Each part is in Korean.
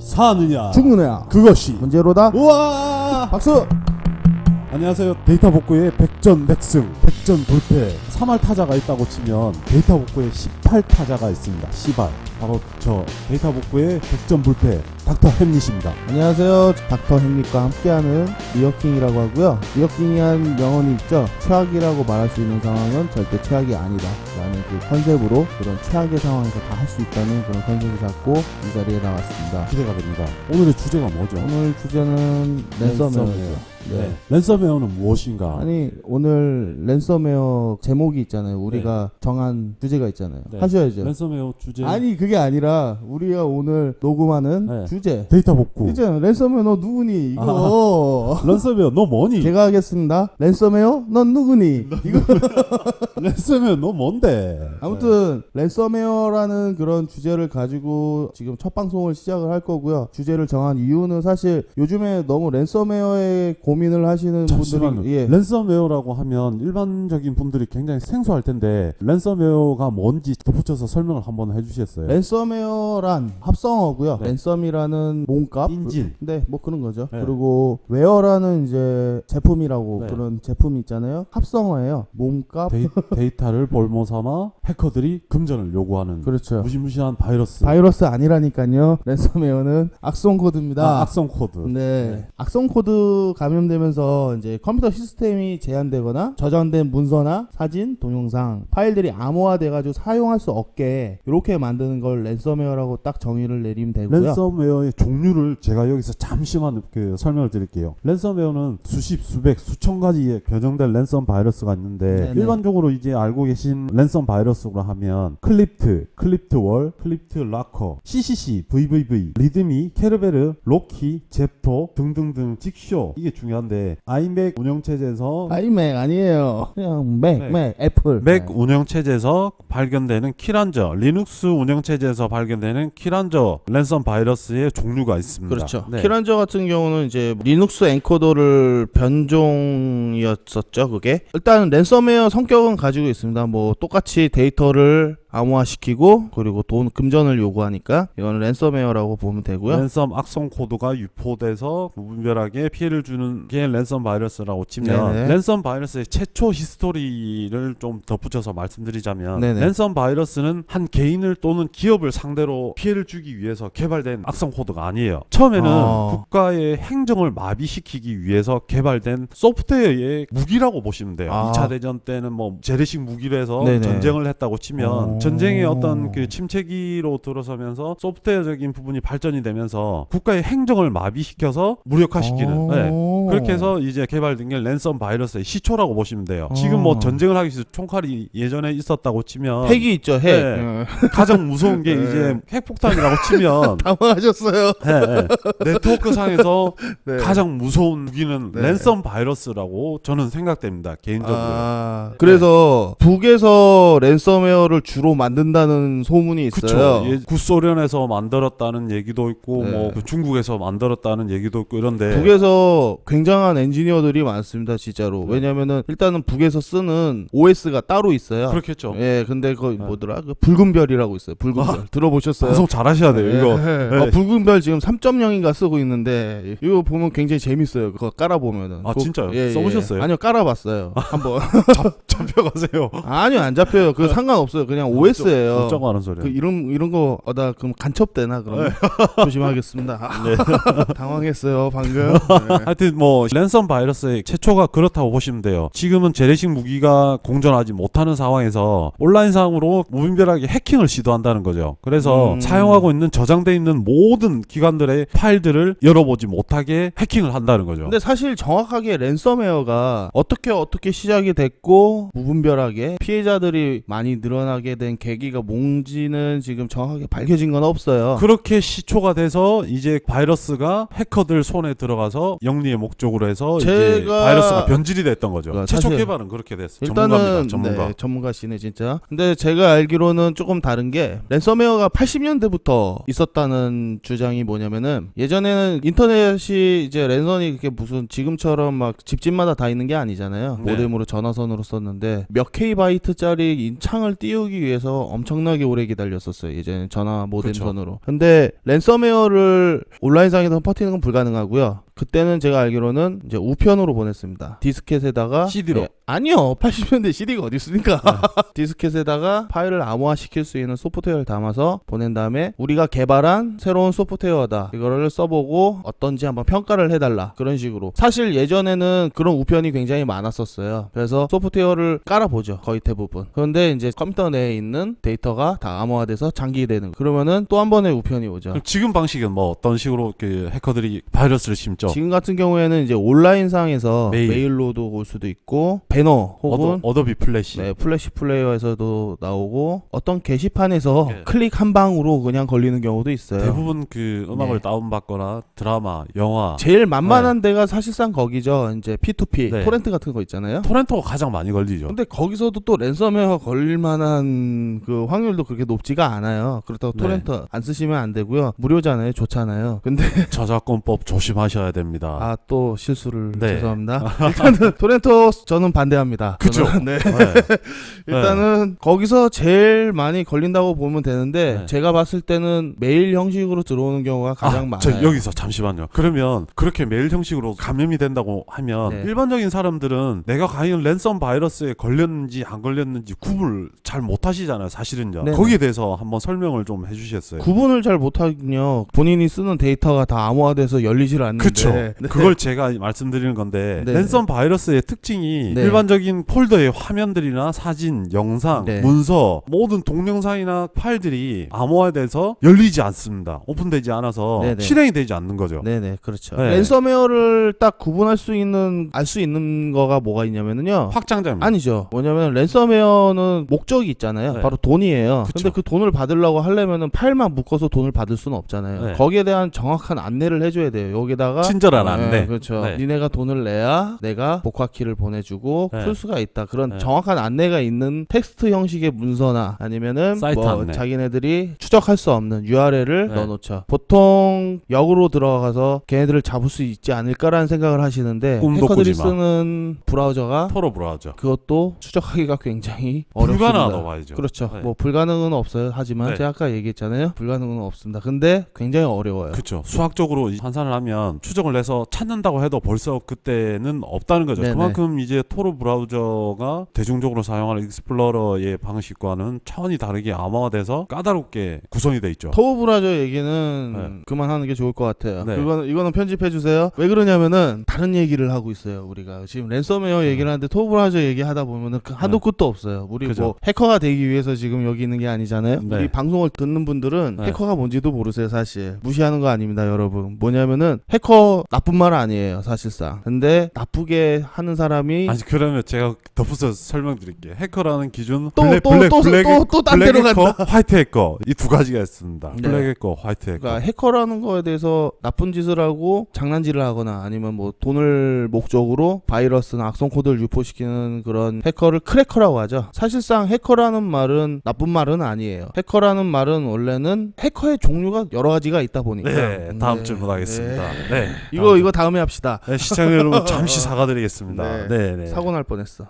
사느냐 죽느냐 그것이 문제로다. 우와 박수. 안녕하세요. 데이터 복구에 100전 100승 100전 돌패 3할 타자가 있다고 치면 데이터 복구에 18타자가 있습니다. 시발 바로 저 데이터 복구에 100전 불패 닥터 햄릿입니다. 안녕하세요. 닥터 햄릿과 함께하는 리어킹이라고 하고요. 리어킹이 한 명언이 있죠. 최악이라고 말할 수 있는 상황은 절대 최악이 아니다 라는 그 컨셉으로 그런 최악의 상황에서 다 할 수 있다는 그런 컨셉을 잡고 이 자리에 나왔습니다. 기대가 됩니다. 오늘의 주제가 뭐죠? 오늘 주제는 랜섬웨어죠. 네. 랜섬웨어는 무엇인가? 아니 오늘 랜섬웨어 제목이 있잖아요. 우리가 정한 주제가 있잖아요. 네. 하셔야죠. 랜섬웨어 주제 아니 그게 아니라 우리가 오늘 녹음하는 네. 주제 데이터 복구 있잖아. 랜섬웨어 너 누구니 이거. 랜섬웨어 너 뭐니? 제가 하겠습니다. 랜섬웨어 넌 누구니 이거. 랜섬웨어 너 뭔데? 아무튼 랜섬웨어라는 그런 주제를 가지고 지금 첫 방송을 시작을 할 거고요. 주제를 정한 이유는 사실 요즘에 너무 랜섬웨어에 고민을 하시는 잠시만요. 분들이 예. 랜섬웨어라고 하면 일반적인 분들이 굉장히 생소할 텐데 랜섬웨어가 뭔지 덧붙여서 설명을 한번 해주시겠어요? 랜섬웨어란 합성어고요. 네. 랜섬이라는 몸값, 인질. 네, 뭐 그런 거죠. 네. 그리고 웨어라는 이제 제품이라고 네. 그런 제품이 있잖아요. 합성어예요. 몸값. 데이터를 볼모 삼아 해커들이 금전을 요구하는 그렇죠. 무시무시한 바이러스. 바이러스 아니라니까요. 랜섬웨어는 악성 코드입니다. 악성 코드. 네. 악성 코드 감염되면서 이제 컴퓨터 시스템이 제한되거나 저장된 문서나 사진, 동영상, 파일들이 암호화돼가지고 사용할 수 없게 이렇게 만드는 걸 랜섬웨어라고 딱 정의를 내리면 되고요. 랜섬웨어의 종류를 제가 여기서 잠시만 설명을 드릴게요. 랜섬웨어는 수십, 수백, 수천 가지의 변형된 랜섬 바이러스가 있는데 네네. 일반적으로 이제 알고 계신 랜섬 바이러스로 하면 클립트월, 클립트 락커, CCC, VVV, 리드미, 케르베르, 로키, 제프토 등등등 직쇼 이게 중요한데 아이맥 운영체제에서 아이맥 아니에요. 그냥 맥, 애플. 맥 운영체제에서 발견되는 키란저, 리눅스 운영체제에서 발견되는 키란저 랜섬 바이러스의 종류가 있습니다. 그렇죠. 네. 키란저 같은 경우는 이제 리눅스 엔코더를 변종이었었죠. 그게 일단 랜섬웨어 성격은 가지고 있습니다. 뭐 똑같이 데이터를 암호화시키고 그리고 돈 금전을 요구하니까 이거는 랜섬웨어라고 보면 되고요. 랜섬 악성 코드가 유포돼서 무분별하게 피해를 주는 게 랜섬 바이러스라고 치면 네네. 랜섬 바이러스의 최초 히스토리를 좀 덧붙여서 말씀드리자면 네네. 랜섬 바이러스는 한 개인을 또는 기업을 상대로 피해를 주기 위해서 개발된 악성 코드가 아니에요. 처음에는 국가의 행정을 마비시키기 위해서 개발된 소프트웨어의 무기라고 보시면 돼요. 2차 대전 때는 뭐 재래식 무기로 해서 네네. 전쟁을 했다고 치면 전쟁의 어떤 그 침체기로 들어서면서 소프트웨어적인 부분이 발전이 되면서 국가의 행정을 마비시켜서 무력화시키는 그렇게 해서 이제 개발된 게 랜섬 바이러스의 시초라고 보시면 돼요. 지금 뭐 전쟁을 하기 위해서 총칼이 예전에 있었다고 치면 핵이 있죠. 핵. 네. 가장 무서운 게 이제 핵폭탄이라고 치면 당황하셨어요. 네. 네트워크 상에서 네. 가장 무서운 무기는 네. 랜섬 바이러스라고 저는 생각됩니다. 개인적으로. 그래서 북에서 랜섬웨어를 주로 만든다는 소문이 있어요. 그쵸. 구소련에서 만들었다는 얘기도 있고 네. 뭐 중국에서 만들었다는 얘기도 있고 이런데 북에서 굉장한 엔지니어들이 많습니다, 진짜로. 네. 왜냐면은 일단은 북에서 쓰는 OS가 따로 있어요. 그렇겠죠. 예, 근데 그 뭐더라? 그 붉은 별이라고 있어요. 붉은 별. 들어보셨어요? 방송 잘하셔야 돼요. 예, 이거 예. 붉은 별 지금 3.0인가 쓰고 있는데 이거 보면 굉장히 재밌어요. 그거 깔아 보면은. 진짜요? 써보셨어요? 아니요, 깔아봤어요. 한번. 잡혀가세요. 아니요, 안 잡혀요. 그거 상관없어요. 그냥 OS예요. 어쩌고 하는 소리야. 그 이런 거 나 그럼 간첩되나 그러면 조심하겠습니다. 당황했어요 방금. 네. 하여튼 뭐 랜섬 바이러스의 최초가 그렇다고 보시면 돼요. 지금은 재래식 무기가 공존하지 못하는 상황에서 온라인상으로 무분별하게 해킹을 시도한다는 거죠. 그래서 사용하고 있는 저장돼 있는 모든 기관들의 파일들을 열어보지 못하게 해킹을 한다는 거죠. 근데 사실 정확하게 랜섬웨어가 어떻게 시작이 됐고 무분별하게 피해자들이 많이 늘어나게 된 계기가 뭔지는 지금 정확하게 밝혀진 건 없어요. 그렇게 시초가 돼서 이제 바이러스가 해커들 손에 들어가서 영리의 목적으로 해서 이제 바이러스가 변질이 됐던 거죠. 최초 개발은 그렇게 됐어요. 일단은 전문가. 네, 전문가시네 진짜. 근데 제가 알기로는 조금 다른 게 랜섬웨어가 80년대부터 있었다는 주장이 뭐냐면은 예전에는 인터넷이 이제 랜선이 그게 무슨 지금처럼 막 집집마다 다 있는 게 아니잖아요. 네. 모뎀으로 전화선으로 썼는데 몇 K바이트짜리 창을 띄우기 위해서 엄청나게 오래 기다렸었어요. 이제 전화 모뎀 그쵸. 선으로. 근데 랜섬웨어를 온라인상에서 퍼뜨리는 건 불가능하고요. 그때는 제가 알기로는 이제 우편으로 보냈습니다. 디스켓에다가 CD로? 아니요. 80년대 CD가 어디 있습니까? 디스켓에다가 파일을 암호화시킬 수 있는 소프트웨어를 담아서 보낸 다음에 우리가 개발한 새로운 소프트웨어다. 이거를 써보고 어떤지 한번 평가를 해달라. 그런 식으로. 사실 예전에는 그런 우편이 굉장히 많았었어요. 그래서 소프트웨어를 깔아보죠. 거의 대부분. 그런데 이제 컴퓨터 내에 있는 데이터가 다 암호화돼서 장기되는 거. 그러면은 또 한 번의 우편이 오죠. 그럼 지금 방식은 뭐 어떤 식으로 그 해커들이 바이러스를 심죠? 지금 같은 경우에는 이제 온라인상에서 메일로도 올 수도 있고 배너 혹은 어도비 플래시. 네, 플래시 플레이어에서도 나오고 어떤 게시판에서 네. 클릭 한 방으로 그냥 걸리는 경우도 있어요. 대부분 그 음악을 네. 다운받거나 드라마, 영화. 제일 만만한 데가 사실상 거기죠. 이제 P2P, 네. 토렌트 같은 거 있잖아요. 토렌토가 가장 많이 걸리죠. 근데 거기서도 또 랜섬웨어 걸릴 만한 그 확률도 그렇게 높지가 않아요. 그렇다고 네. 토렌트 안 쓰시면 안 되고요. 무료잖아요. 좋잖아요. 근데 저작권법 조심하셔야 됩니다. 아, 또 실수를 네. 죄송합니다. 일단은 토렌토 저는 반대합니다. 그쵸. 저는, 네. 네. 일단은 거기서 제일 많이 걸린다고 보면 되는데 네. 제가 봤을 때는 메일 형식으로 들어오는 경우가 가장 많아요. 저 여기서 잠시만요. 그러면 그렇게 메일 형식으로 감염이 된다고 하면 네. 일반적인 사람들은 내가 과연 랜섬 바이러스에 걸렸는지 안 걸렸는지 구분을 잘 못하시잖아요. 사실은요. 네네. 거기에 대해서 한번 설명을 좀 해주셨어요. 구분을 잘 못하긴요. 본인이 쓰는 데이터가 다 암호화돼서 열리질 않는데. 그쵸. 네. 그걸 제가 말씀드리는 건데 네. 랜섬 바이러스의 특징이 네. 일반적인 폴더의 화면들이나 사진, 영상, 네. 문서 모든 동영상이나 파일들이 암호화돼서 열리지 않습니다. 오픈되지 않아서 네네. 실행이 되지 않는 거죠. 네네, 그렇죠. 네. 랜섬웨어를 딱 구분할 수 있는, 알 수 있는 거가 뭐가 있냐면은요. 확장자입니다. 아니죠. 뭐냐면 랜섬웨어는 목적이 있잖아요. 네. 바로 돈이에요. 그쵸. 근데 그 돈을 받으려고 하려면은 파일만 묶어서 돈을 받을 수는 없잖아요. 네. 거기에 대한 정확한 안내를 해줘야 돼요. 여기다가 친절한 안내. 네, 그렇죠. 네. 니네가 돈을 내야 내가 복화키를 보내주고 네. 풀 수가 있다. 그런 네. 정확한 안내가 있는 텍스트 형식의 문서나 아니면은 사이트 뭐 안내. 자기네들이 추적할 수 없는 URL을 네. 넣어놓죠. 보통 역으로 들어가서 걔네들을 잡을 수 있지 않을까라는 생각을 하시는데 꿈도 해커들이 꾸지 마. 쓰는 브라우저가 토로 브라우저. 그것도 추적하기가 굉장히 어렵습니다. 불가능하다고 봐야죠. 그렇죠. 네. 뭐 불가능은 없어요. 하지만 네. 제가 아까 얘기했잖아요. 불가능은 없습니다. 근데 굉장히 어려워요. 그렇죠. 수학적으로 환산을 하면 추정을 해서 찾는다고 해도 벌써 그때는 없다는 거죠. 네네. 그만큼 이제 토로 브라우저가 대중적으로 사용하는 익스플로러의 방식과는 차원이 다르게 암호화돼서 까다롭게 구성이 돼 있죠. 터보 브라우저 얘기는 네. 그만하는 게 좋을 것 같아요. 네. 이거는 편집해 주세요. 왜 그러냐면은 다른 얘기를 하고 있어요. 우리가 지금 랜섬웨어 얘기를 하는데 터보 브라우저 얘기하다 보면은 한도 끝도 없어요. 우리 그죠. 뭐 해커가 되기 위해서 지금 여기 있는 게 아니잖아요. 네. 우리 방송을 듣는 분들은 네. 해커가 뭔지도 모르세요. 사실 무시하는 거 아닙니다, 여러분. 뭐냐면은 해커 나쁜 말 아니에요, 사실상. 근데 나쁘게 하는 사람이 아니 그러면 제가 덧붙여서 설명드릴게요. 해커라는 기준 또 딴 블랙 데로 해커, 간다. 화이트 해커 이 두 가지가 있습니다. 네. 블랙 해커, 화이트 해커. 그러니까 해커라는 거에 대해서 나쁜 짓을 하고 장난질을 하거나 아니면 뭐 돈을 목적으로 바이러스나 악성 코드를 유포시키는 그런 해커를 크래커라고 하죠. 사실상 해커라는 말은 나쁜 말은 아니에요. 해커라는 말은 원래는 해커의 종류가 여러 가지가 있다 보니까. 네, 다음 네. 질문 하겠습니다. 네. 네. 이거 다음에 합시다. 네, 시청자 여러분 잠시 사과드리겠습니다. 네. 네. 사고 날 뻔했어.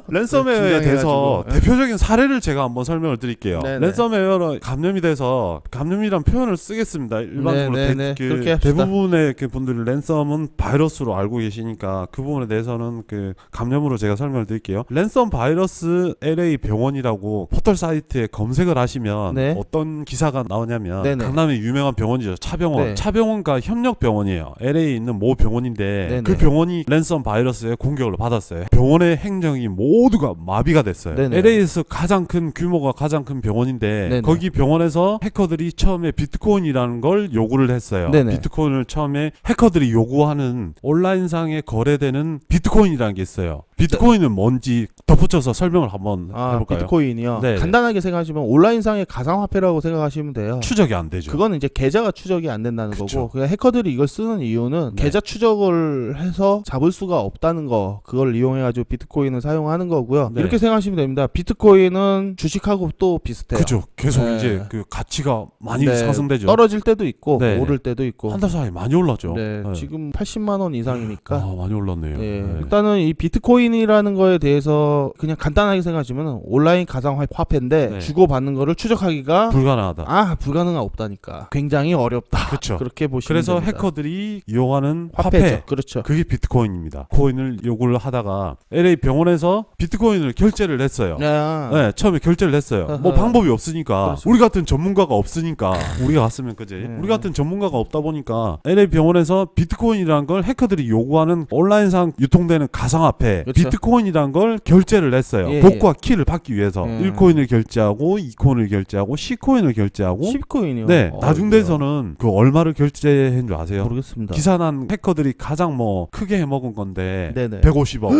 랜섬웨어에 대해서 긴장해가지고. 대표적인 사례를 제가 한번 설명을 드릴게요. 네네. 랜섬웨어로 감염이 돼서 감염이란 표현을 쓰겠습니다. 일반적으로 네네네. 그렇게 합시다. 대부분의 그 분들이 랜섬은 바이러스로 알고 계시니까 그 부분에 대해서는 그 감염으로 제가 설명을 드릴게요. 랜섬 바이러스 LA 병원이라고 포털 사이트에 검색을 하시면 네. 어떤 기사가 나오냐면 네네. 강남의 유명한 병원이죠. 차병원. 네. 차병원과 협력 병원이에요. LA에 있는 모 병원인데 네네. 그 병원이 랜섬 바이러스의 공격을 받았어요. 병원의 행정이 모두가 마비가 됐어요. 네네. LA에서 가장 큰 규모가 가장 큰 병원인데 네네. 거기 병원에서 해커들이 처음에 비트코인이라는 걸 요구를 했어요. 네네. 비트코인을 처음에 해커들이 요구하는 온라인상에 거래되는 비트코인이라는 게 있어요. 비트코인은 뭔지 덧붙여서 설명을 한번 해볼까요? 비트코인이요. 네. 간단하게 생각하시면 온라인상의 가상화폐라고 생각하시면 돼요. 추적이 안 되죠. 그거는 이제 계좌가 추적이 안 된다는 그쵸. 거고 그냥 해커들이 이걸 쓰는 이유는 네. 계좌 추적을 해서 잡을 수가 없다는 거, 그걸 이용해가지고 비트코인을 사용하는 거고요. 네. 이렇게 생각하시면 됩니다. 비트코인은 주식하고 또 비슷해요. 그죠. 계속 네. 이제 그 가치가 많이 네. 상승되죠. 떨어질 때도 있고 네. 오를 때도 있고. 한 달 사이 많이 올랐죠. 네, 네. 지금 80만 원 이상이니까. 아, 많이 올랐네요. 네. 네. 일단은 이 비트코인이라는 거에 대해서 그냥 간단하게 생각하시면 온라인 가상화폐인데 네. 주고받는 거를 추적하기가 불가능하다. 불가능한 없다니까. 굉장히 어렵다. 그렇죠. 그렇게 보시면 그래서 됩니다. 해커들이 이용하는 화폐죠. 화폐. 그렇죠. 그게 비트코인입니다. 코인을 요구를 하다가 LA 병원에서 비트코인을 결제를 했어요. 네, 처음에 결제를 했어요. 뭐 어허. 방법이 없으니까 그렇죠. 우리 같은 전문가가 없으니까 우리가 갔으면 그지. 우리 같은 전문가가 없다 보니까 LA 병원에서 비트코인이라는 걸 해커들이 요구하는 온라인상 유통되는 가상화폐 그렇죠. 비트코인이라는 걸 결제를 했어요. 예, 복구와 키를 받기 위해서 예. 1코인을 결제하고 2코인을 결제하고 10코인을 결제하고 10코인이요. 네, 나중돼서는 그 얼마를 결제한 줄 아세요? 모르겠습니다. 기사난 해커들이 가장 뭐 크게 해먹은 건데 네네. 150억.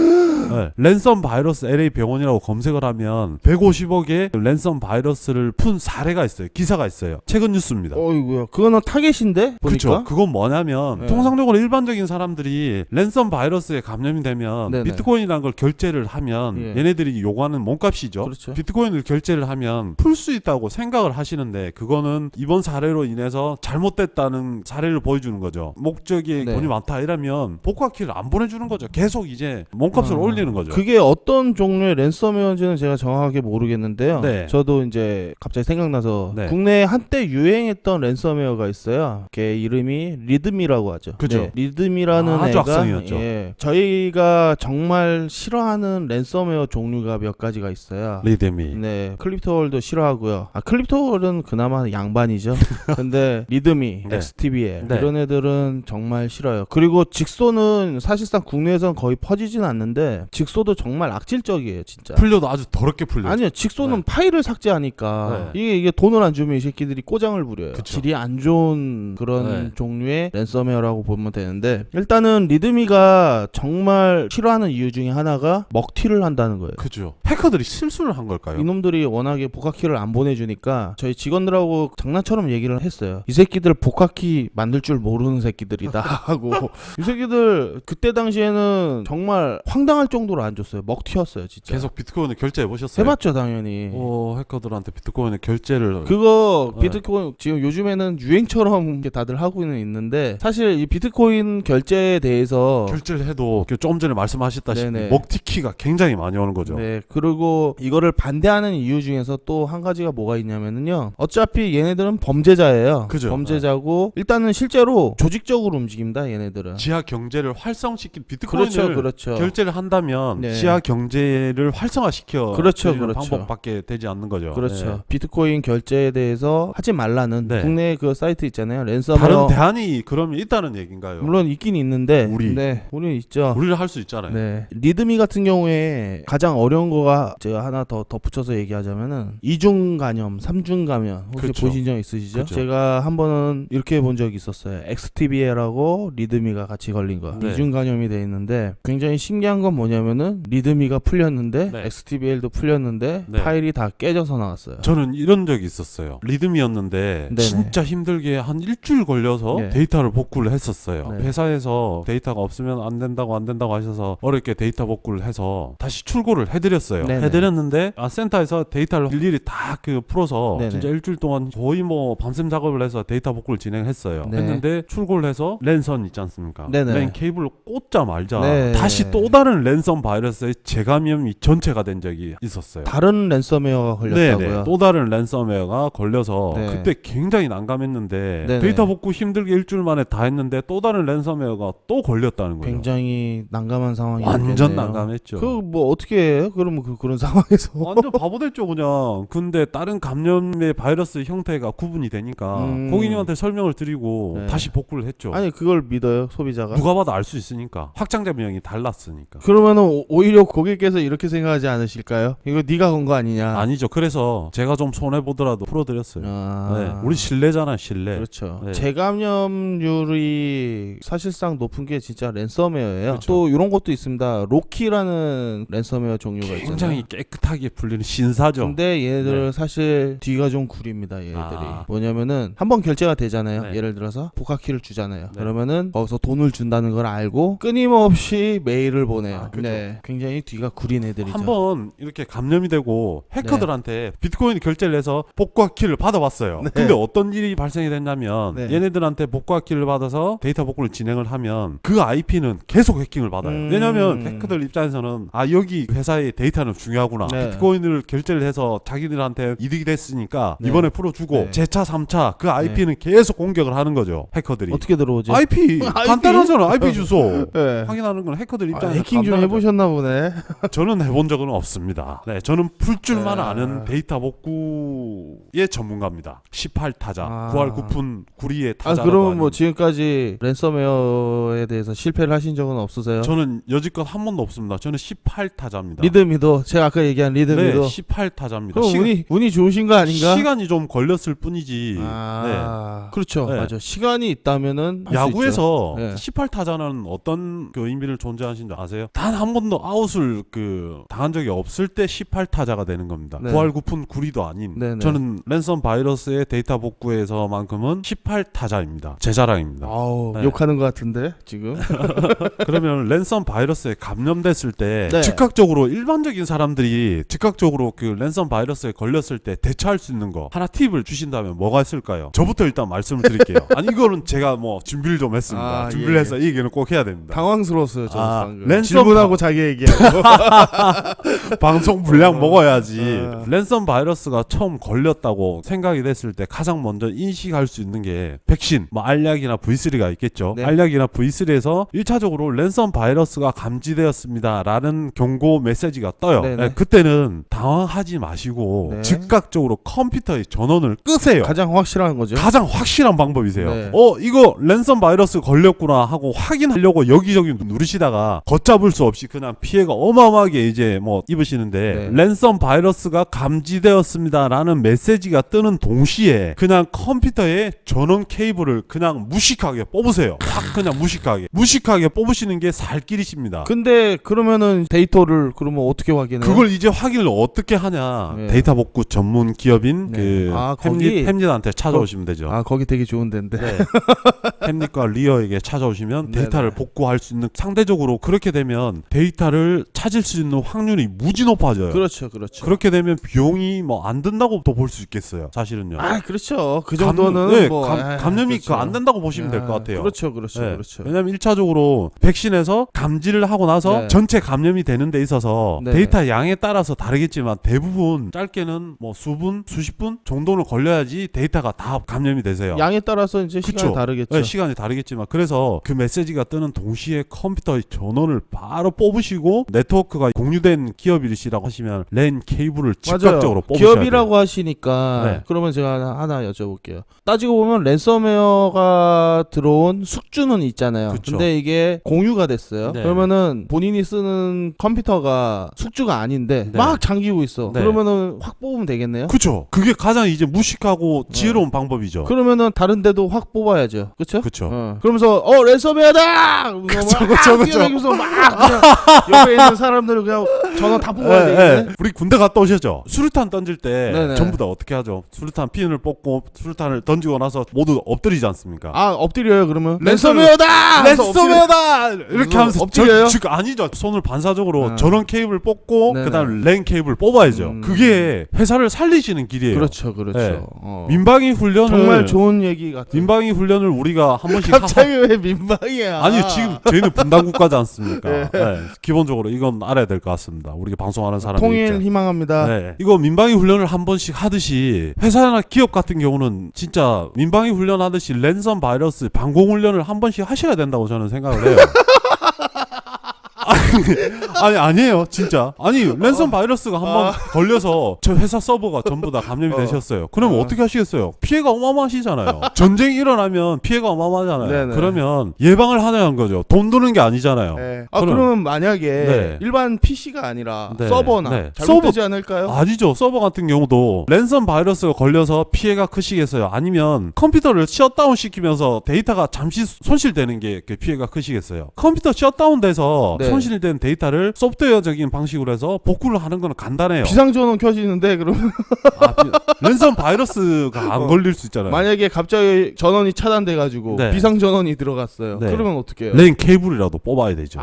네, 랜섬 바이러스 LA 병원이라고 검색을 하면 150억의 랜섬 바이러스를 푼 사례가 있어요. 기사가 있어요. 최근 뉴스입니다. 어이구야. 그거는 타겟인데 보니까. 그렇죠. 그건 뭐냐면 네. 통상적으로 일반적인 사람들이 랜섬 바이러스에 감염이 되면 네네. 비트코인이라는 걸 결제를 하면 예. 얘네들이 요구하는 몸값이죠. 그렇죠. 비트코인을 결제를 하면 풀 수 있다고 생각을 하시는데 그거는 이번 사례로 인해서 잘못됐다는 사례를 보여주는 거죠. 목적이 네. 돈이 많다 이러면 복구화 키를 안 보내주는 거죠. 계속 이제 몸값을 올리는 거죠. 그게 어떤 종류의 랜섬웨어인지는 제가 정확하게 모르겠는데요. 네. 저도 이제 갑자기 생각나서 네. 국내에 한때 유행했던 랜섬웨어가 있어요. 걔 이름이 리듬이라고 하죠. 그죠. 네, 리듬이라는 아주 애가 악성이었죠. 예, 저희가 정말 싫어하는 랜섬웨어 종류가 몇 가지가 있어요. 리데미. 네, 클립토월도 싫어하고요. 클립토월은 그나마 양반이죠. 근데 리드미, 네. XTBL 네. 이런 애들은 정말 싫어요. 그리고 직소는 사실상 국내에서는 거의 퍼지진 않는데 직소도 정말 악질적이에요, 진짜. 풀려도 아주 더럽게 풀려. 아니요, 직소는 네. 파일을 삭제하니까 네. 이게 돈을 안 주면 이 새끼들이 꼬장을 부려요. 그쵸. 질이 안 좋은 그런 네. 종류의 랜섬웨어라고 보면 되는데 일단은 리드미가 정말 싫어하는 이유 중에 하나가 먹튀를 한다는 거예요. 그죠. 해커들이 실수를 한 걸까요? 이놈들이 워낙에 복화키를 안 보내주니까 저희 직원들하고 장난처럼 얘기를 했어요. 이 새끼들 복화키 만들 줄 모르는 새끼들이다 하고 이 새끼들 그때 당시에는 정말 황당할 정도로 안 줬어요. 먹튀였어요 진짜. 계속 비트코인을 결제해 보셨어요? 해봤죠 당연히. 해커들한테 비트코인의 결제를 그거 네. 비트코인 지금 요즘에는 유행처럼 이렇게 다들 하고는 있는데 사실 이 비트코인 결제에 대해서 결제를 해도 조금 전에 말씀하셨다시피 네네. 먹튀키가 굉장히 많이 오는 거죠. 네, 그리고 이거를 반대하는 이유 중에서 또 한 가지가 뭐가 있냐면은요. 어차피 얘네들은 범죄자예요. 그죠. 범죄자고 일단은 실제로 조직적으로 움직입니다. 얘네들은. 지하 경제를 활성시킨 비트코인을 그렇죠. 결제를 한다면 네. 지하 경제를 활성화시켜 그렇죠, 드리는 그렇죠. 방법밖에 되지 않는 거죠. 그렇죠. 네. 비트코인 결제에 대해서 하지 말라는 네. 국내 그 사이트 있잖아요. 다른 랜섬웨어. 대안이 그러면 있다는 얘기인가요? 물론 있긴 있는데 우리. 네, 우리는 있죠. 우리를 할 수 있잖아요. 네. 리드미 같은 경우에 가장 어려운 거가 제가 하나 더 덧붙여서 얘기하자면은 이중 감염, 삼중 감염 혹시 그쵸. 보신 적 있으시죠? 그쵸. 제가 한 번은 이렇게 본 적이 있었어요. XTBL하고 리드미가 같이 걸린 거. 네. 이중 감염이 돼 있는데 굉장히 신기한 건 뭐냐면은 리드미가 풀렸는데 네. XTBL도 풀렸는데 네. 파일이 다 깨져서 나왔어요. 저는 이런 적이 있었어요. 리듬이었는데 네네. 진짜 힘들게 한 일주일 걸려서 네. 데이터를 복구를 했었어요. 네. 회사에서 데이터가 없으면 안 된다고 하셔서 어렵게 데이터 복구를 해서 다시 출고를 해드렸어요. 네네. 해드렸는데 센터에서 데이터를 일일이 다 그 풀어서 네네. 진짜 일주일 동안 거의 뭐 밤샘 작업을 해서 데이터 복구를 진행했어요. 네. 했는데 출고를 해서 랜선 있지 않습니까? 네네. 랜 케이블을 꽂자마자 네. 다시 또 다른 랜선 바이러스의 재감염이 전체가 된 적이 있었어요. 다른 랜섬웨어가 걸렸다고요. 네네. 또 다른 랜섬웨어가 걸려서 네. 그때 굉장히 난감했는데 네네. 데이터 복구 힘들게 일주일 만에 다 했는데 또 다른 랜섬웨어가 또 걸렸다는 거예요. 굉장히 난감한 상황이 완전 난감했죠. 그 뭐 어떻게 해요? 그러면 그런 상황에서 완전 바보 됐죠 그냥. 근데 다른 감염의 바이러스 형태가 구분이 되니까 고객님한테 설명을 드리고 네. 다시 복구를 했죠. 아니 그걸 믿어요 소비자가? 누가 봐도 알 수 있으니까. 확장자 명이 달랐으니까. 그러면은 오히려 고객께서 이렇게 생각하지 않으실까요? 이거 네가 건 거 아니냐? 아니죠. 그래서 제가 좀 손해 보더라도 풀어드렸어요. 아, 네. 우리 신뢰잖아 신뢰. 그렇죠. 네. 재감염률이 사실상 높은 게 진짜 랜섬웨어예요. 그렇죠. 또 이런 것도 있습니다. 로키라는 랜섬웨어 종류가 있잖아요. 굉장히 깨끗하게 풀리는 신사죠. 근데 얘네들 네. 사실 뒤가 좀 구립니다. 얘네들이 아. 뭐냐면은 한번 결제가 되잖아요. 네. 예를 들어서 복화키를 주잖아요. 네. 그러면은 거기서 돈을 준다는 걸 알고 끊임없이 메일을 보내요. 아, 그죠. 네, 굉장히 뒤가 구린 애들이죠. 한번 이렇게 감염이 되고 해커들한테 비트코인 결제를 해서 복구화 키를 받아봤어요. 네. 근데 어떤 일이 발생이 됐냐면 네. 얘네들한테 복구화 키를 받아서 데이터 복구를 진행을 하면 그 IP는 계속 해킹을 받아요. 왜냐면 해커들 입장에서는 아 여기 회사의 데이터는 중요하구나. 네. 비트코인을 결제를 해서 자기들한테 이득이 됐으니까 네. 이번에 풀어주고 네. 제차 3차 그 IP는 계속 공격을 하는 거죠. 해커들이. 어떻게 들어오지? IP 간단하잖아. IP 주소 네. 확인하는 건 해커들 입장에서 해킹 좀 간단하죠. 해보셨나 보네. 저는 해본 적은 없습니다. 네, 저는 풀 줄만 아. 아는 데이터 복구의 전문가입니다. 18타자, 아. 9할 9푼 9리의 아, 타자라고 그러면 뭐 하는. 지금까지 랜섬웨어에 대해서 실패를 하신 적은 없으세요? 저는 여지껏 한 번도 없습니다. 저는 18타자입니다. 리드미도 제가 아까 얘기한 네, 리드미도 18타자입니다. 그럼 운이 좋으신 거 아닌가? 시간이 좀 걸렸을 뿐이지. 아, 그렇죠. 네. 맞아. 시간이 있다면은 할수 야구에서 있죠. 네. 18타자는 어떤 그 의미를 존재하신 줄 아세요? 단 한 번도 아웃을 당한 적이 없을 때 18타자가 되는 겁니다. 네. 9할 9푼 9리도 아닌. 네네. 저는 랜섬 바이러스의 데이터 복구에서만큼은 18타자입니다. 제 자랑입니다. 아우, 네. 욕하는 것 같은데 지금. 그러면 랜섬 바이러스에 감염됐을 때 네. 즉각적으로 일반적인 사람들이 즉각적으로 그 랜섬 바이러스에 걸렸을 때 대처할 수 있는 거 하나 팁을 주신다면 뭐가 있을까요? 저부터 일단 말씀을 드릴게요. 아니 이거는 제가 뭐 준비를 좀 했습니다. 아, 준비를 예, 해서 이 얘기는 꼭 해야 됩니다. 당황스러웠어요, 저 아, 방금. 랜섬 질문하고 자기 얘기하고. 방송 분량 먹어야지. 아. 랜섬 바이러스가 처음 걸렸다고 생각이 됐을 때 가장 먼저 인식할 수 있는 게 백신, 뭐 알약이나 V3가 있겠죠. 네. 알약이나 V3에서 1차적으로 랜섬 바이러스가 감지되었습니다라는 경고 메시지가 떠요. 네네. 네, 그때는 당황하지 마시고 네. 즉각적으로 컴퓨터의 전원을 끄세요. 가장 확실한 거죠. 가장 확실한 방법이세요. 네. 이거 랜섬 바이러스 걸렸구나 하고 확인하려고 여기저기 누르시다가 걷잡을 수 없이 그냥 피해가 어마어마하게 이제 뭐 입으시는데 네. 랜섬 바이러스가 감지되었습니다라는 메시지가 뜨는 동시에 그냥 컴퓨터에 전원 케이블을 그냥 무식하게 뽑으세요. 확 그냥 무식하게 뽑으시는 게 살길이십니다. 근데 그러면은 데이터를 그러면 어떻게 확인해요? 그걸 이제 확인을 어떻게 하냐? 네. 데이터 복구 전문 기업인 네. 그 아, 거기? 햄릿한테 찾아오시면 되죠. 아, 거기 되게 좋은 데인데. 네. 햄릿과 리어에게 찾아오시면 데이터를 네네. 복구할 수 있는, 상대적으로 그렇게 되면 데이터를 찾을 수 있는 확률이 무지 높아져요. 그렇죠, 그렇죠. 그렇게 되면 비용이 뭐 안 든다고 또 볼 수 있겠어요. 사실은요. 아, 그렇죠. 그 정도는 네, 뭐 감염이 그렇죠. 안 된다고 보시면 될 것 같아요. 그렇죠, 그렇죠, 네. 그렇죠. 왜냐하면 1차적으로 백신에서 감지를 하고 나서 네. 전체 감염이 되는 데 있어서 네. 데이터 양에 따라서 다르겠지만 대부분 짧게는 뭐 수분, 수십 분 정도는 걸려야지 데이터가 다 감염이 되세요. 양에 따라서 이제 그쵸. 시간이 다르겠죠. 네, 시간이 다르겠지만 그래서 그 메시지가 뜨는 동시에 컴퓨터의 전원을 바로 뽑으시고 네트워크가 공유된 기업이시라고 하시면 랜 케이블을 즉각적으로 뽑으셔야 기업이라고 돼요. 하시니까 네. 그러면 제가 하나 여쭤볼게요. 따지고 보면 랜섬웨어가 들어온 숙주는 있잖아요. 그쵸. 근데 이게 공유가 됐어요. 네. 그러면은 본인이 쓰는 컴퓨터가 숙주가 아닌데 네. 막 잠기고 있어. 네. 그러면은 확 뽑으면 되겠네요. 그쵸. 그게 가장 이제 무식하고 지혜로운 방법이죠. 그러면은 다른 데도 확 뽑아야죠. 그쵸? 그쵸. 그러면서 랜섬웨어다! 그러면서 막 그냥 옆에 있는 사람들을 그냥 전원 다 뽑아야 되겠네. 우리 군대 갔다 오셨죠? 수류탄 던질 때 네네. 전부 다 어떻게 하죠? 수류탄 핀을 뽑고 수류탄을 던지고 나서 모두 엎드리지 않습니까? 아, 엎드려요 그러면? 랜섬- 랜섬웨어다! 랜섬웨어다! 이렇게 하면서 엎드려요? 아니죠. 손을 반사적으로 아. 전원 케이블 뽑고 네네. 그다음 랜 케이블 뽑아야죠. 그게 회사를 살리시는 길이에요. 그렇죠, 그렇죠. 네. 어. 민방위 훈련을 정말 좋은 얘기 같아요. 민방위 훈련을 우리가 한 번씩 갑자기 왜 민방이야? 아니 지금 저희는 분단 국가지 않습니까? 네. 네. 기본적으로 이건 알아야 될 것 같습니다. 우리가 방송하는 사람이 통일 희망합니다. 네. 이거 민방위 훈련을 한 번씩 하듯이 회사나 기업 같은 경우는 진짜 민방위 훈련 하듯이 랜섬 바이러스 방공 훈련을 한 번씩 하셔야 된다고 저는 생각을 해요. 아니에요 진짜. 아니 랜섬 바이러스가 한번 걸려서 저 회사 서버가 전부 다 감염이 되셨어요. 그러면 어떻게 하시겠어요? 피해가 어마어마하시잖아요. 전쟁이 일어나면 피해가 어마어마하잖아요. 네네. 그러면 예방을 하냐는 거죠. 돈 드는 게 아니잖아요. 네. 그러면 만약에 네. 일반 PC가 아니라 네. 서버나 네. 잘못되지 않을까요? 아니죠. 서버 같은 경우도 랜섬 바이러스가 걸려서 피해가 크시겠어요? 아니면 컴퓨터를 셧다운 시키면서 데이터가 잠시 손실되는 게 그 피해가 크시겠어요? 컴퓨터 셧다운 돼서 네. 손실된 파일된 데이터를 소프트웨어적인 방식으로 해서 복구를 하는 거는 간단해요. 비상전원 켜지는데 그러면 랜섬 바이러스가 안 걸릴 수 있잖아요. 만약에 갑자기 전원이 차단돼가지고 네. 비상전원이 들어갔어요. 네. 그러면 어떻게 해요? 랜 케이블이라도 뽑아야 되죠.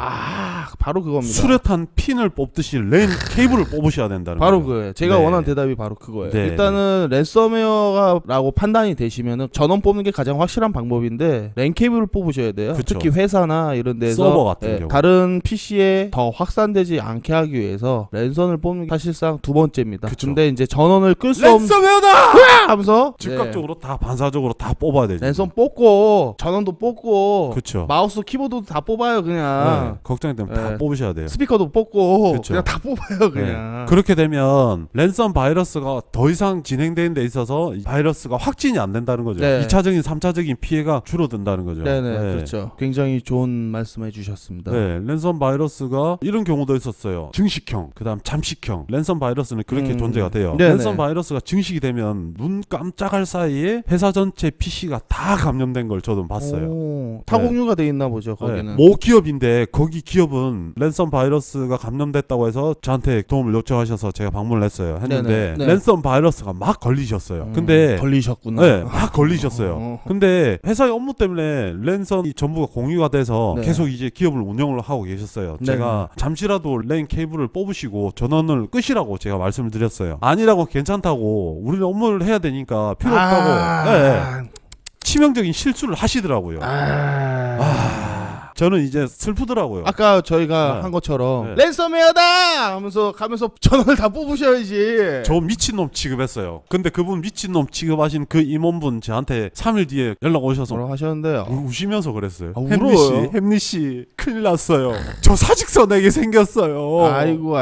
바로 그겁니다. 수류탄 핀을 뽑듯이 랜 케이블을 뽑으셔야 된다는 바로 거예요. 그거예요. 제가 네. 원하는 대답이 바로 그거예요. 네, 일단은 랜섬웨어라고 판단이 되시면은 전원 뽑는 게 가장 확실한 방법인데 랜 케이블을 뽑으셔야 돼요. 그쵸. 특히 회사나 이런 데서 서버 같은 경우. 다른 PC에 더 확산되지 않게 하기 위해서 랜선을 뽑는 게 사실상 두 번째입니다. 그쵸. 근데 이제 전원을 끌 수 없는 랜섬웨어다! 하면서 즉각적으로 다 반사적으로 다 뽑아야 되죠. 랜선 뽑고 전원도 뽑고 그렇죠. 마우스 키보드도 다 뽑아요 그냥. 네, 걱정이 되면 다 네. 뽑으셔야 돼요. 스피커도 뽑고 그쵸. 그냥 다 뽑아요 그냥. 그렇게 되면 랜섬 바이러스가 더 이상 진행되는 데 있어서 이 바이러스가 확진이 안 된다는 거죠. 네. 2차적인 3차적인 피해가 줄어든다는 거죠. 네네 그렇죠. 굉장히 좋은 말씀해 주셨습니다. 네, 랜섬 바이러스가 이런 경우도 있었어요. 증식형, 그다음 잠식형. 랜섬 바이러스는 그렇게 존재가 돼요. 네네. 랜섬 바이러스가 증식이 되면 눈 깜짝할 사이에 회사 전체 PC가 다 감염된 걸 저도 봤어요. 오, 타공유가 돼 있나 보죠 거기는. 모 기업인데 거기 기업은 랜섬 바이러스가 감염됐다고 해서 저한테 도움을 요청하셔서 제가 방문을 했는데 네네. 네. 랜섬 바이러스가 막 걸리셨어요. 근데 걸리셨구나. 네, 막 걸리셨어요. 어. 근데 회사의 업무 때문에 랜섬이 전부가 공유가 돼서 네. 계속 이제 기업을 운영을 하고 계셨어요. 네. 제가 잠시라도 랜 케이블을 뽑으시고 전원을 끄시라고 제가 말씀을 드렸어요. 아니라고 괜찮다고 우리는 업무를 해야 되니까 필요 없다고 네, 치명적인 실수를 하시더라고요. 저는 이제 슬프더라고요. 아까 저희가 네. 한 것처럼 네. 랜섬웨어다 하면서 가면서 전원을 다 뽑으셔야지. 저 미친놈 취급했어요. 근데 그분 미친놈 취급하신 그 임원분 저한테 3일 뒤에 연락 오셔서 뭐라고 하셨는데요? 우시면서 그랬어요. 아, 햄리 씨, 울어요? 햄리 씨 큰일 났어요. 저 사직서 내게 생겼어요. 아이고.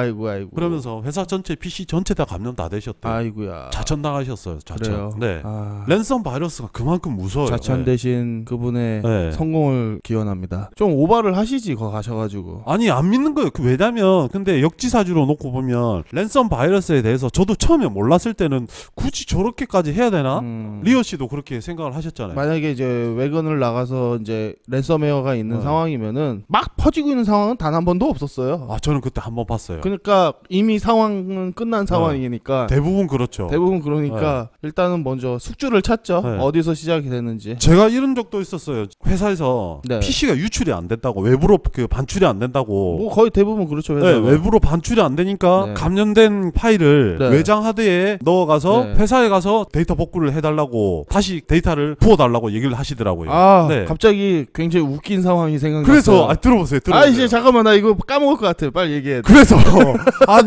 그러면서 회사 전체 PC 전체 다 감염 다 되셨대요. 아이고야. 자천당하셨어요. 자천. 그래요? 네. 아, 랜섬 바이러스가 그만큼 무서워요. 자천 대신 그분의 네. 성공을 기원합니다. 좀 오바를 하시지 거 가셔가지고. 아니 안 믿는 거예요. 왜냐면 근데 역지사지로 놓고 보면 랜섬 바이러스에 대해서 저도 처음에 몰랐을 때는 굳이 저렇게까지 해야 되나? 리오 씨도 그렇게 생각을 하셨잖아요. 만약에 이제 외근을 나가서 이제 랜섬웨어가 있는 네. 상황이면은 막 퍼지고 있는 상황은 단 한 번도 없었어요. 아 저는 그때 한번 봤어요. 그러니까 이미 상황은 끝난 상황이니까 대부분 그렇죠. 대부분 그러니까 일단은 먼저 숙주를 찾죠. 네. 어디서 시작이 됐는지. 제가 이런 적도 있었어요. 회사에서 네. PC가 유출이 안 됐다고 외부로 그 반출이 안 된다고. 뭐 거의 대부분 그렇죠. 네, 회사가. 외부로 반출이 안 되니까 네. 감염된 파일을 네. 외장 하드에 넣어가서 네. 회사에 가서 데이터 복구를 해달라고 다시 데이터를 부어달라고 얘기를 하시더라고요. 네. 갑자기 굉장히 웃긴 상황이 생각났어요. 그래서 들어보세요. 이제 잠깐만 나 이거 까먹을 것 같아. 빨리 얘기해. 그래서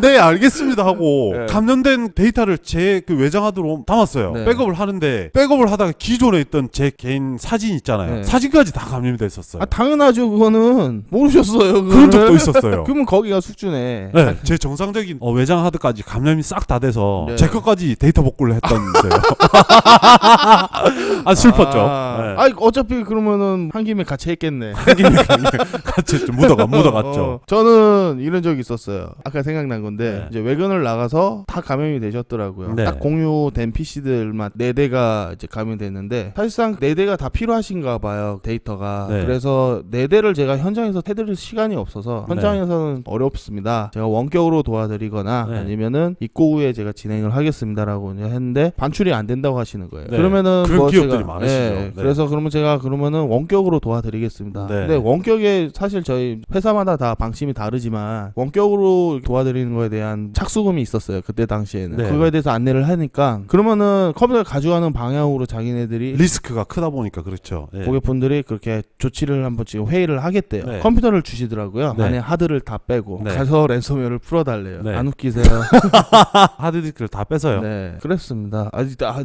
네 알겠습니다 하고 네. 감염된 데이터를 제 그 외장 하드로 담았어요. 네. 백업을 하는데 백업을 하다가 기존에 있던 제 개인 사진 있잖아요. 네. 사진까지 다 감염이 됐었어요. 당연하죠. 그거는 모르셨어요. 그거를. 그런 적도 있었어요. 그러면 거기가 숙주네. 네, 제 정상적인 외장 하드까지 감염이 싹 다 돼서 네. 제 것까지 데이터 복구를 했던데요. 아 슬펐죠. 네. 어차피 그러면은 한 김에 같이 했겠네. 같이 좀 묻어갔죠. 저는 이런 적이 있었어요. 아까 생각난 건데 네. 이제 외근을 나가서 다 감염이 되셨더라고요. 네. 딱 공유된 PC들만 4대가 이제 감염됐는데 사실상 4대가 다 필요하신가 봐요. 데이터가. 네. 그래서 4대를 제가 현장에서 해드릴 시간이 없어서 현장에서는 어렵습니다. 제가 원격으로 도와드리거나 네. 아니면은 입고 후에 제가 진행을 하겠습니다라고 했는데 반출이 안 된다고 하시는 거예요. 네. 그러면은 그런 뭐 기업들이 제가 많으시죠. 네. 그래서 그러면 제가 그러면은 원격으로 도와드리겠습니다. 네. 근데 원격에 사실 저희 회사마다 다 방침이 다르지만 원격으로 도와드리는 거에 대한 착수금이 있었어요. 그때 당시에는. 네. 그거에 대해서 안내를 하니까 그러면은 컴퓨터를 가져가는 방향으로 자기네들이 리스크가 크다 보니까 그렇죠. 예. 고객분들이 그렇게 조치를 한번 지금 회의를 하겠대요. 네. 컴퓨터를 주시더라고요. 네. 안에 하드를 다 빼고 네. 가서 랜섬웨어를 풀어달래요. 네. 안 웃기세요? 하드디스크를 다 뺏어요. 네, 그랬습니다.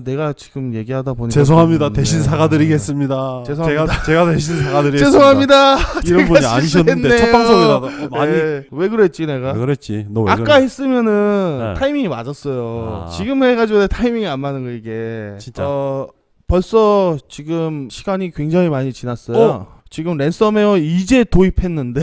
내가 지금 얘기하다 보니까 죄송합니다. 좀, 대신 네. 사과드리겠습니다. 죄송합니다. 제가 대신 사과드리겠습니다. 죄송합니다. 이런 제가 분이 아니셨는데 첫 실수했네요. 방송이라도 많이 왜 그랬지 내가? 왜 그랬지? 너 왜 아까 그래? 했으면은 네. 타이밍이 맞았어요. 아. 지금 해가지고 내 타이밍이 안 맞는 거 이게. 진짜? 벌써 지금 시간이 굉장히 많이 지났어요. 지금 랜섬웨어 이제 도입했는데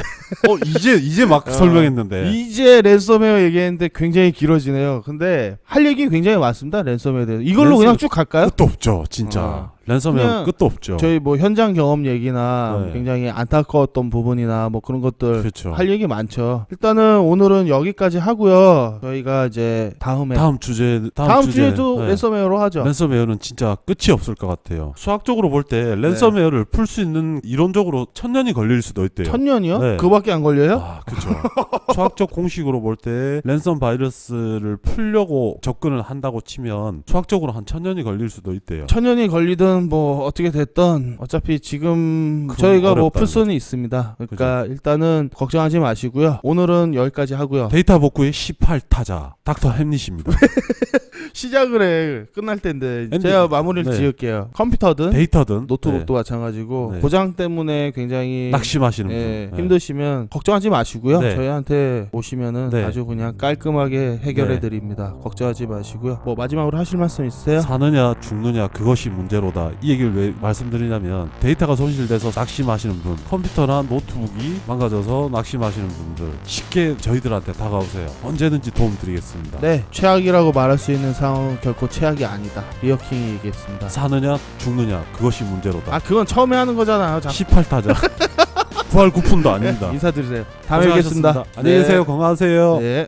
이제 막 설명했는데. 이제 랜섬웨어 얘기했는데 굉장히 길어지네요. 근데 할 얘기 굉장히 많습니다. 랜섬웨어에 대해서 이걸로 랜섬- 그냥 쭉 갈까요? 끝도 없죠, 진짜. 랜섬웨어 그냥 끝도 없죠. 저희 뭐 현장 경험 얘기나 네. 굉장히 안타까웠던 부분이나 뭐 그런 것들 그렇죠. 할 얘기 많죠. 일단은 오늘은 여기까지 하고요. 저희가 이제 다음 주제도 네. 랜섬웨어로 하죠. 랜섬웨어는 진짜 끝이 없을 것 같아요. 수학적으로 볼 때 랜섬웨어를 풀 수 있는 이론적으로 1000년이 걸릴 수도 있대요. 1000년이요? 네. 그거밖에 안 걸려요? 아, 그렇죠. 수학적 공식으로 볼 때 랜섬 바이러스를 풀려고 접근을 한다고 치면 수학적으로 한 1000년이 걸릴 수도 있대요. 1000년이 걸리든 뭐 어떻게 됐든 어차피 지금 그건 저희가 뭐 어렵다는 풀 수는 있습니다. 그러니까 일단은 걱정하지 마시고요. 오늘은 여기까지 하고요. 데이터 복구의 18타자 닥터 햄릿입니다. 시작을 해. 끝날 텐데 엔딩. 제가 마무리를 네. 지을게요. 컴퓨터든 데이터든 노트북도 마찬가지고 네. 고장 때문에 굉장히 낙심하시는 예, 분. 네. 힘드시면 걱정하지 마시고요. 네. 저희한테 오시면은 네. 아주 그냥 깔끔하게 해결해 네. 드립니다. 걱정하지 마시고요. 뭐 마지막으로 하실 말씀 있으세요? 사느냐 죽느냐 그것이 문제로다. 이 얘기를 왜 말씀드리냐면 데이터가 손실돼서 낙심하시는 분, 컴퓨터나 노트북이 망가져서 낙심하시는 분들 쉽게 저희들한테 다가오세요. 언제든지 도움 드리겠습니다. 네, 최악이라고 말할 수 있는 상황은 결코 최악이 아니다. 리어킹이 얘기했습니다. 사느냐 죽느냐 그것이 문제로다. 아, 그건 처음에 하는 거잖아요. 18타자 부활 쿠폰도 아닙니다. 인사드리세요. 다음에 뵙겠습니다. 안녕히 계세요. 건강하세요. 네.